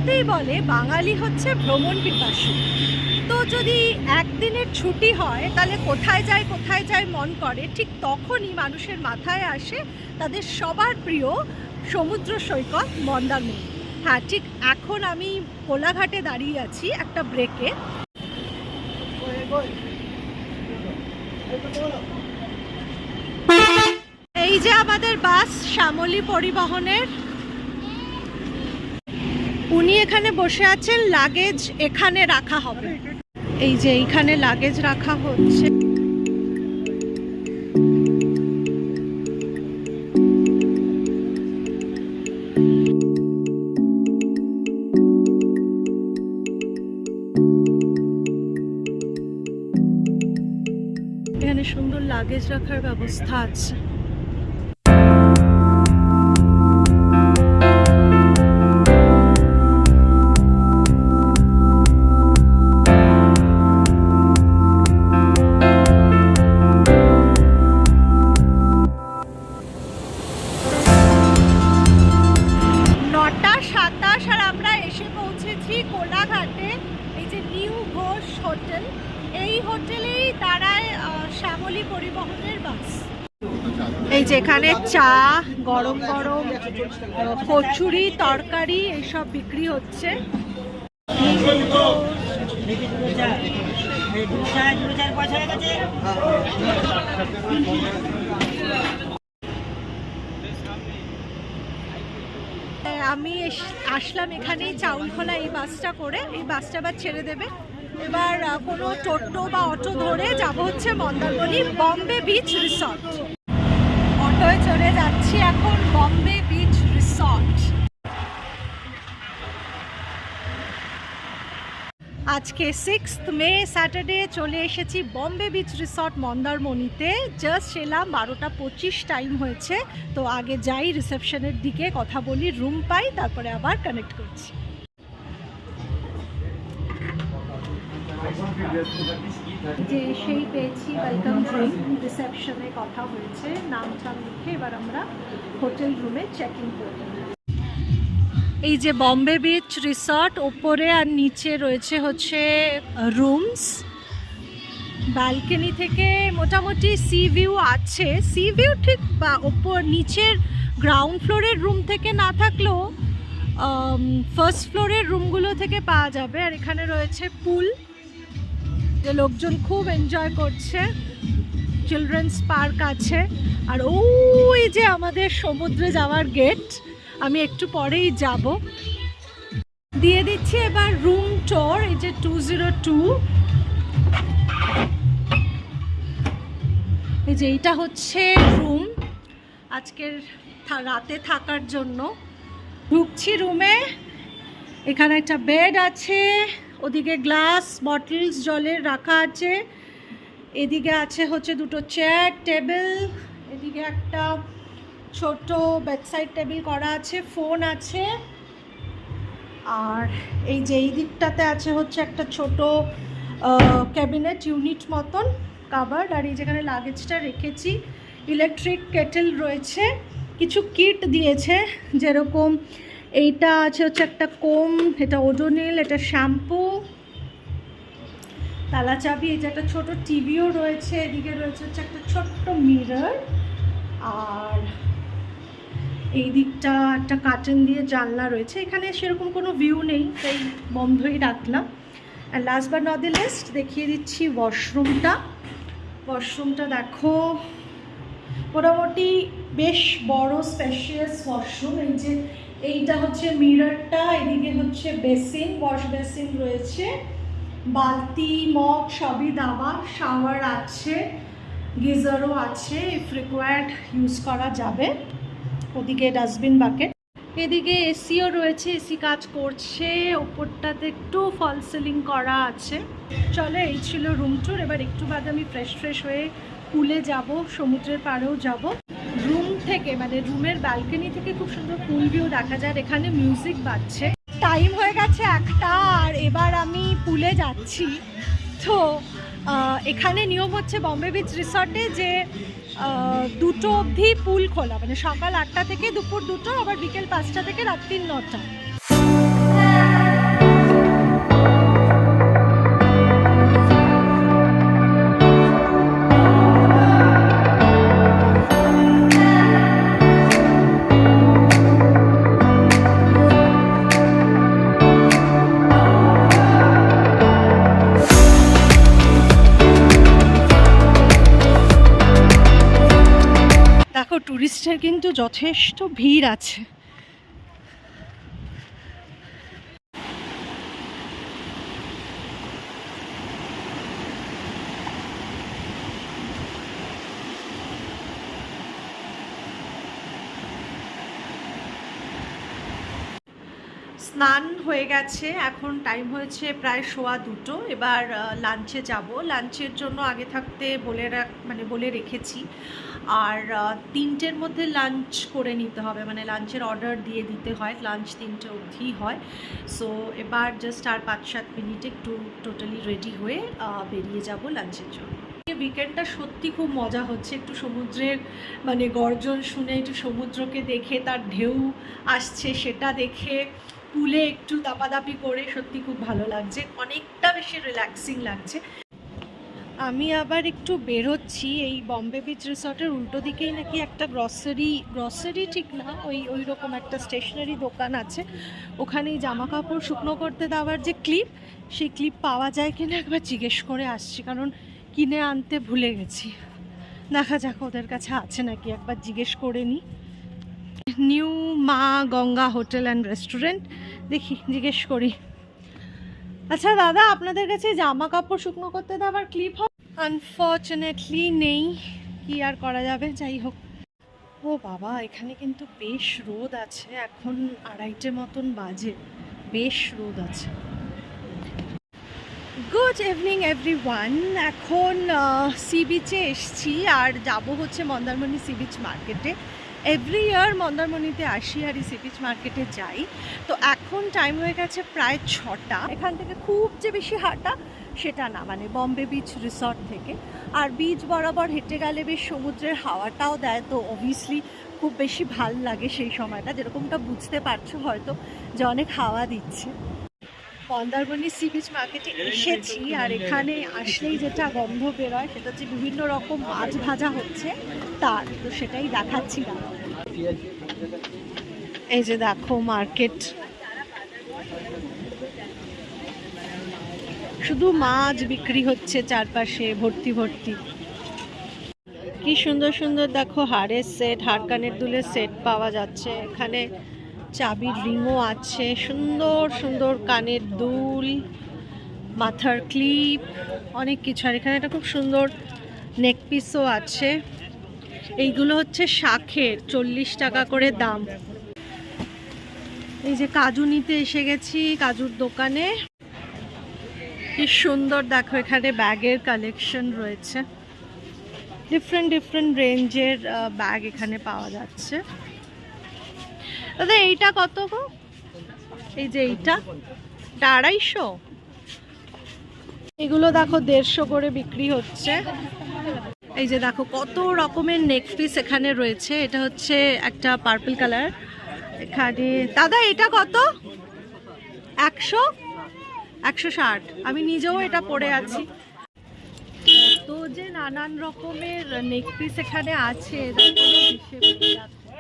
কথাতেই বলে বাঙালি হচ্ছে ভ্রমণ পিপাসু। তো যদি একদিনের ছুটি হয় তাহলে কোথায় যায় মন করে, ঠিক তখনই মানুষের মাথায় আসে তাদের সবার প্রিয় সমুদ্র সৈকত মন্দারমণি। হ্যাঁ, ঠিক এখন আমি কোলাঘাটে দাঁড়িয়ে আছি একটা ব্রেকে। এই যে আমাদের বাস শ্যামলী পরিবহনের, উনি এখানে বসে আছেন, লাগেজ এখানে রাখা হবে। এই যে এইখানে লাগেজ রাখা হচ্ছে। এখানে সুন্দর লাগেজ রাখার ব্যবস্থা আছে। কোলাঘাটে এই যে নিউ ঘোষ হোটেল, এই হোটেলেই দাঁড়ায় শ্যামলী পরিবহনের বাস। এই যে এখানে চা, গরম গরম কচুরি, তরকারি এইসব বিক্রি হচ্ছে। আমি আসলাম এখানেই চাউলখোলা এই বাসটা করে, এই বাসটা আবার ছেড়ে দেবে। এবার কোনো টোটো বা অটো ধরে যাব হচ্ছে মন্দারমণি বম্বে বিচ রিসর্ট। অটোয় চড়ে যাচ্ছি এখন বম্বে বিচ রিসর্ট। আজকে 6 মে স্যাটারডে চলে এসেছি বম্বে বিচ রিসর্ট মন্দারমণিতে। জাস্ট এলাম 12:25 টাইম হয়েছে। তো আগে যাই রিসেপশনের দিকে, কথা বলি, রুম পাই, তারপরে আবার কানেক্ট করছি। যে সেই পেয়েছি ওয়েলকাম ড্রিঙ্ক, রিসেপশনে কথা হয়েছে, নামটা লিখে এবার আমরা হোটেল রুমে চেক ইন করব। এই যে বম্বে বিচ রিসর্ট, ওপরে আর নিচে রয়েছে হচ্ছে রুমস। ব্যালকনি থেকে মোটামুটি সি ভিউ আছে। সি ভিউ ঠিক বা ওপর নিচের গ্রাউন্ড ফ্লোরের রুম থেকে না থাকলেও ফার্স্ট ফ্লোরের রুমগুলো থেকে পাওয়া যাবে। আর এখানে রয়েছে পুল, যে লোকজন খুব এনজয় করছে। চিলড্রেন্স পার্ক আছে। আর ওই যে আমাদের সমুদ্রে যাওয়ার গেট, আমি একটু পরেই যাব। দিয়ে দিচ্ছি এবার রুম ট্যুর। এই যে 202, এই যে এইটা হচ্ছে রুম আজকের রাতে থাকার জন্য। ঢুকছি রুমে, এখানে একটা বেড আছে, ওদিকে গ্লাস বটলস জলের রাখা আছে, এদিকে আছে হচ্ছে দুটো চেয়ার টেবিল, এদিকে একটা ছোট বেডসাইড টেবিল করা আছে, ফোন আছে। আর এই যে এই দিকটাতে আছে হচ্ছে একটা ছোট ক্যাবিনেট ইউনিট মতন কাভার্ড। আর এই যেখানে লাগেজটা রেখেছি, ইলেকট্রিক কেটেল রয়েছে, কিছু কিট দিয়েছে, যেরকম এইটা আছে হচ্ছে একটা কোম, এটা ওডোনিল, এটা শ্যাম্পু, তালা চাবি, এই যে একটা ছোট টিভিও রয়েছে, এদিকে রয়েছে হচ্ছে একটা ছোট্ট মিরর। আর এই দিকটা একটা কার্টেন দিয়ে জানলা রয়েছে। এখানে সেরকম কোনো ভিউ নেই, তাই বন্ধই রাখলাম। আর last but not the least দেখিয়ে দিচ্ছি ওয়াশরুমটা। ওয়াশরুমটা দেখো, মোটামুটি বেশ বড় স্পেশিয়াস ওয়াশরুম। এই যে এইটা হচ্ছে মিররটা, এদিকে হচ্ছে বেসিন, ওয়াশ বেসিন রয়েছে, বালতি মগ সবই দেওয়া, শাওয়ার আছে, গিজারও আছে, ইফ রিকোয়ার্ড ইউজ করা যাবে। ওদিকে ডাস্টবিন বাকেট, এদিকে এসিও রয়েছে, এসি কাজ করছে, ওপরটাতে একটু ফল সিলিং করা আছে। চলো, এই ছিল রুম ট্যুর। এবার একটু বাদে আমি ফ্রেশ হয়ে পুলে যাব, সমুদ্রের পাড়েও যাব। রুম থেকে মানে রুমের ব্যালকনি থেকে খুব সুন্দর পুল ভিউ দেখা যায়। এখানে মিউজিক বাজছে। টাইম হয়ে গেছে 1টা, আর এবার আমি পুলে যাচ্ছি। তো এখানে নিয়ম হচ্ছে বম্বে বিচ রিসর্টে যে 2টো অবধি পুল খোলা, মানে সকাল 8টা থেকে দুপুর 2টো, আবার বিকেল 5টা থেকে রাত্রি 9টা। সমুদ্রের কিন্তু যথেষ্ট ভিড় আছে। স্নান হয়ে গেছে, এখন টাইম হয়েছে প্রায় 1:15। এবার লাঞ্চে যাব। লাঞ্চের জন্য আগে থাকতে বলে রেখেছি। আর 3টের মধ্যে লাঞ্চ করে নিতে হবে, মানে লাঞ্চের অর্ডার দিয়ে দিতে হয়। লাঞ্চ 3টে অবধি হয়। সো এবার জাস্ট আর 5-7 মিনিটে একটু টোটালি রেডি হয়ে বেরিয়ে যাব লাঞ্চের জন্য। উইকেন্ডটা সত্যি খুব মজা হচ্ছে, একটু সমুদ্রের মানে গর্জন শুনে, একটু সমুদ্রকে দেখে, তার ঢেউ আসছে সেটা দেখে, পুলে একটু দাপাদাপি করে সত্যি খুব ভালো লাগছে, অনেকটা বেশি রিল্যাক্সিং লাগছে। আমি আবার একটু বেরোচ্ছি, এই বম্বে বিচ রিসর্টের উল্টো দিকেই নাকি একটা গ্রসারি ঠিক না, ওই রকম একটা স্টেশনারি দোকান আছে। ওখানেই জামা কাপড় শুকনো করতে দেওয়ার যে ক্লিপ, সেই ক্লিপ পাওয়া যায় কিনা একবার জিজ্ঞেস করে আসছি, কারণ কিনে আনতে ভুলে গেছি। দেখা যাক ওদের কাছে আছে নাকি, একবার জিজ্ঞেস করে নিই। নিউ মা গঙ্গা হোটেল অ্যান্ড রেস্টুরেন্ট, দেখি জিজ্ঞেস করি। আচ্ছা দাদা, আপনাদের কাছে জামা কাপড় শুকনো করতে দেওয়ার ক্লিপ হবে? আনফর্চুনেটলি নেই, কি আর করা যাবে, যাই হোক। ও বাবা, এখানে কিন্তু বেশ রোদ আছে, এখন 2:30 মতন বাজে, বেশ রোদ আছে। Good evening everyone. এখন সি বিচে এসছি আর যাব হচ্ছে মন্দারমণি সি বিচ মার্কেটে। এভরি ইয়ার মন্দারমণিতে আসি আর এই সি বিচ মার্কেটে যাই। তো এখন টাইম হয়ে গেছে প্রায় 6টা। এখান থেকে খুব যে বেশি হাঁটা সেটা না, মানে বম্বে বিচ রিসর্ট থেকে। আর বিচ বরাবর হেঁটে গেলে বেশ সমুদ্রের হাওয়াটাও দেয়, তো অবভিয়াসলি খুব বেশি ভাল লাগে সেই সময়টা, যেরকমটা বুঝতে পারছো হয়তো যে অনেক হাওয়া দিচ্ছে। মন্দারমণি সি বিচ মার্কেটে এসেছি আর এখানে আসলেই যেটা গন্ধ বেরোয় সেটা হচ্ছে বিভিন্ন রকম মাছ ভাজা হচ্ছে, তার তো সেটাই দেখাচ্ছি না। এই যে দেখো মার্কেট, শুধু মাছ বিক্রি হচ্ছে চারপাশে ভর্তি ভর্তি। কি সুন্দর সুন্দর দেখো হাড়ের সেট, হাড় কানের দুলের সেট পাওয়া যাচ্ছে এখানে। চাবির রিংও আছে, সুন্দর সুন্দর কানের দুল, মাথার ক্লিপ, অনেক কিছু। আর এখানে একটা খুব সুন্দর নেক পিসও আছে। এইগুলো হচ্ছে শাঁখের, 40 টাকা করে দাম। এই যে কাজু নিতে এসে গেছি কাজুর দোকানে। কি সুন্দর দেখো, এখানে ব্যাগের কালেকশন রয়েছে, ডিফারেন্ট রেঞ্জের ব্যাগ এখানে পাওয়া যাচ্ছে। দাদা এইটা কত গো? এই যে এইটা 250। এগুলো দেখো 150 করে বিক্রি হচ্ছে। এই যে দেখো কত রকমের নেক পিস এখানে রয়েছে। এটা হচ্ছে একটা পার্পল কালার এখানে। দাদা এটা কত? 160। আমি নিজেও এটা পরে আছি। তো যে নানান রকমের নেক পিস এখানে আছে,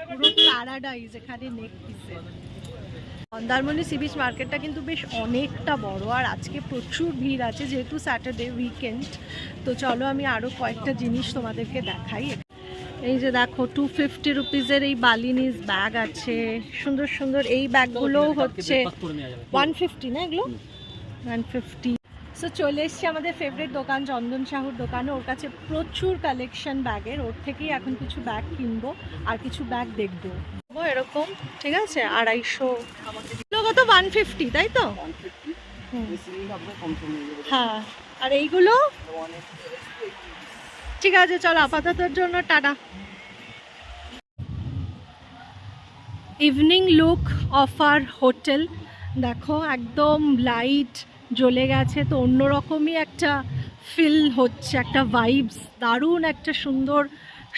পুরো প্যারাডাইজ এখানে নেক পিসে। মন্দারমণি সি বিচ মার্কেটটা কিন্তু বেশ অনেকটা বড়, আর আজকে প্রচুর ভিড় আছে যেহেতু স্যাটারডে উইকেন্ড। তো চলো আমি আরও কয়েকটা জিনিস তোমাদেরকে দেখাই। এই যে দেখো 250 রুপিজের এই বালিনিস ব্যাগ আছে, সুন্দর সুন্দর। এই ব্যাগগুলোও হচ্ছে 150 না, এগুলো 150। সো চলে এসছি আমাদের ফেভারিট দোকান চন্দন সাহুর দোকানে। ওর কাছে প্রচুর কালেকশন ব্যাগের, ওর থেকেই এখন কিছু ব্যাগ কিনবো আর কিছু ব্যাগ দেখবো এরকম। ঠিক আছে, 250 কত? 150 তাই তো? হ্যাঁ, আর এইগুলো ঠিক আছে। চলো আপাততর জন্য টাটা। ইভিনিং লুক অফ আর হোটেল দেখো, একদম লাইট জ্বলে গেছে, তো অন্যরকমই একটা ফিল হচ্ছে, একটা ভাইবস। দারুণ একটা সুন্দর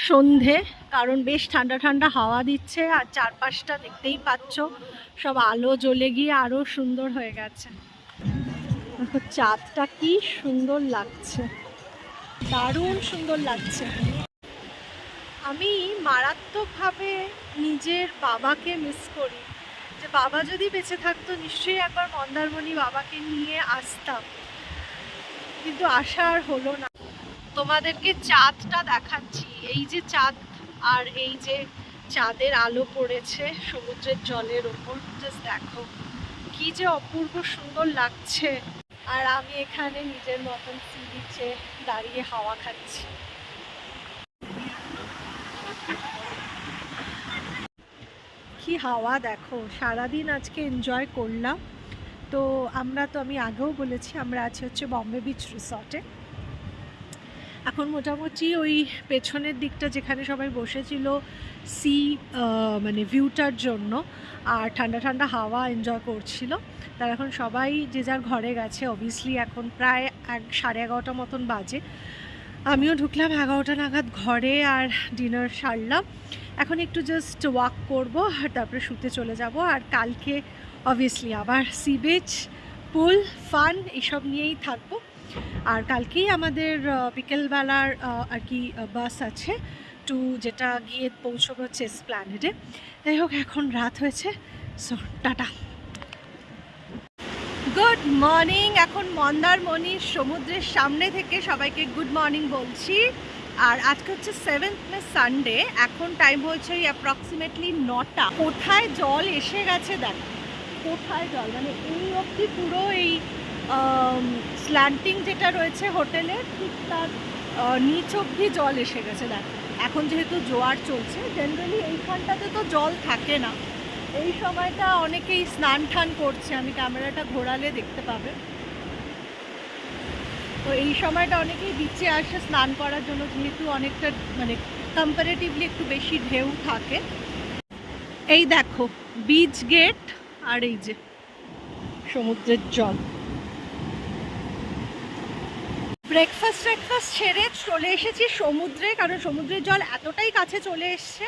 সন্ধে, কারণ বেশ ঠান্ডা ঠান্ডা হাওয়া দিচ্ছে আর চারপাশটা দেখতেই পাচ্ছ সব আলো জ্বলে গিয়ে আরও সুন্দর হয়ে গেছে। দেখো চাঁদটা কি সুন্দর লাগছে, দারুণ সুন্দর লাগছে। আমি মারাত্মকভাবে নিজের বাবাকে মিস করি, যে বাবা যদি বেঁচে থাকতো নিশ্চয়ই একবার মন্দারমণি বাবাকে নিয়ে আসতাম, কিন্তু আসা আর হলো না। তোমাদেরকে চাঁদটা দেখাচ্ছি, এই যে চাঁদ আর এই যে চাঁদের আলো পড়েছে সমুদ্রের জলের ওপর, জাস্ট দেখো কি যে অপূর্ব সুন্দর লাগছে। আর আমি এখানে নিজের মতন সি বিচে দাঁড়িয়ে হাওয়া খাচ্ছি। কি হাওয়া দেখো, সারাদিন আজকে এনজয় করলাম। তো আমি আগেও বলেছি আমরা আছি হচ্ছে বম্বে বিচ রিসর্টে। এখন মোটামুটি ওই পেছনের দিকটা যেখানে সবাই বসেছিল সি মানে ভিউটার জন্য আর ঠান্ডা ঠান্ডা হাওয়া এনজয় করছিল, তার এখন সবাই যে যার ঘরে গেছে। অবভিয়াসলি এখন প্রায় 11:30 মতন বাজে। আমিও ঢুকলাম 11টা নাগাদ ঘরে আর ডিনার সারলাম। এখন একটু জাস্ট ওয়াক করব আর তারপরে শুতে চলে যাব। আর কালকে অবভিয়াসলি আবার সি বিচ, পুল, ফান এসব নিয়েই থাকবো। আর কালকেই আমাদের বিকেলবেলার আর কি বাস আছে যেটা গিয়ে পৌঁছবো হচ্ছে এসপ্ল্যানেডে। যাই হোক, এখন রাত হয়েছে, সো টাটা। Good morning. এখন মন্দারমণির সমুদ্রের সামনে থেকে সবাইকে গুড মর্নিং বলছি। আর আজকে হচ্ছে 7th মে সানডে। এখন টাইম হয়েছে অ্যাপ্রক্সিমেটলি 9টা। কোথায় জল এসে গেছে দেখ, কোথায় জল, মানে এই অবধি পুরো এই স্ল্যান্টিং যেটা রয়েছে হোটেলের ঠিক তার নিচ অবধি জল এসে গেছে দেখ। এখন যেহেতু জোয়ার চলছে, জেনারেলি এইখানটাতে তো জল থাকে না, এই সময়টা অনেকেই স্নান টান করছে, আমি ক্যামেরাটা ঘোরালে দেখতে পাবে। তো এই সময়টা অনেকেই বিচে আসে স্নান করার জন্য, যেহেতু অনেকটা মানে কম্পারেটিভলি একটু বেশি ঢেউ থাকে। এই দেখো বিচ গেট আর এই যে সমুদ্রের জল। ব্রেকফাস্ট সেরে চলে এসেছি সমুদ্রে, কারণ সমুদ্রের জল এতটাই কাছে চলে এসছে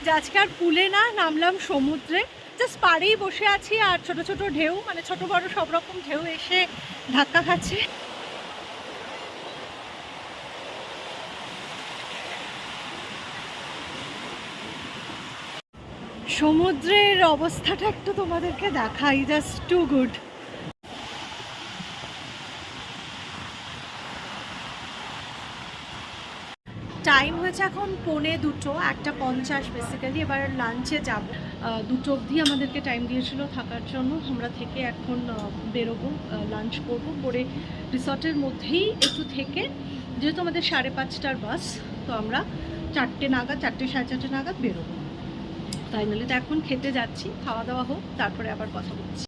যে আজকে আর পুলে না, নামলাম সমুদ্রে। জাস্ট পাড়েই বসে আছি আর ছোট ছোট ঢেউ, মানে ছোট বড় সব রকম ঢেউ এসে ধাক্কা খাচ্ছে। সমুদ্রের অবস্থাটা একটু তোমাদেরকে দেখাই, জাস্ট টু গুড। টাইম হয়েছে এখন 1:45, 1:50 বেসিক্যালি। এবার লাঞ্চে যাব। 2টো অবধি আমাদেরকে টাইম দিয়েছিল থাকার জন্য। আমরা থেকে এখন বেরোবো, লাঞ্চ করবো, করে রিসর্টের মধ্যেই একটু থেকে, যেহেতু আমাদের 5:30টার বাস, তো আমরা 4টে নাগাদ, 4টে সাড়ে 4টে নাগাদ বেরোবো। ফাইনালি তো এখন খেতে যাচ্ছি, খাওয়া দাওয়া হোক তারপরে আবার কথা বলছি।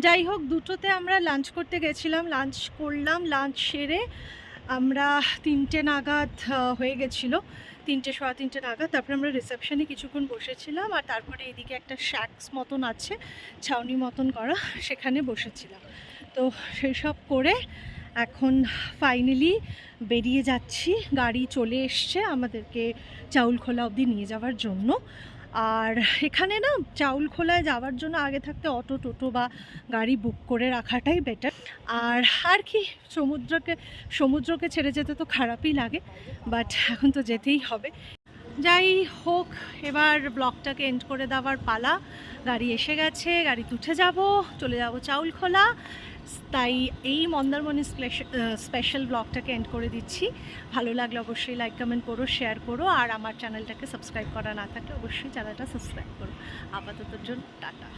যাই হোক, 2টোতে আমরা লাঞ্চ করতে গেছিলাম, লাঞ্চ করলাম, লাঞ্চ সেরে আমরা 3টে নাগাদ হয়ে গেছিলো, 3টে, 3:15 নাগাদ। তারপরে আমরা রিসেপশনে কিছুক্ষণ বসেছিলাম আর তারপরে এদিকে একটা শ্যাক্স মতন আছে, ছাউনি মতন করা, সেখানে বসেছিলাম। তো সেই সব করে এখন ফাইনালি বেরিয়ে যাচ্ছি। গাড়ি চলে এসছে আমাদেরকে চাউলখোলা অবধি নিয়ে যাওয়ার জন্য। আর এখানে না চাউলখোলায় যাওয়ার জন্য আগে থাকতে অটো টোটো বা গাড়ি বুক করে রাখাটাই বেটার। আর কি, সমুদ্রকে ছেড়ে যেতে তো খারাপই লাগে, বাট এখন তো যেতেই হবে। যাই হোক, এবার ব্লগটাকে এন্ড করে দেওয়ার পালা। গাড়ি এসে গেছে, গাড়িতে উঠে চলে যাব চাউলখোলা। তাই এই মন্দারমণি স্পেশাল ব্লগটাকে এন্ড করে দিচ্ছি। ভালো লাগলে অবশ্যই লাইক, কমেন্ট করো, শেয়ার করো। আর আমার চ্যানেলটাকে সাবস্ক্রাইব করা না থাকলে অবশ্যই চ্যানেলটা সাবস্ক্রাইব করো। আপাততর জন্য টাটা।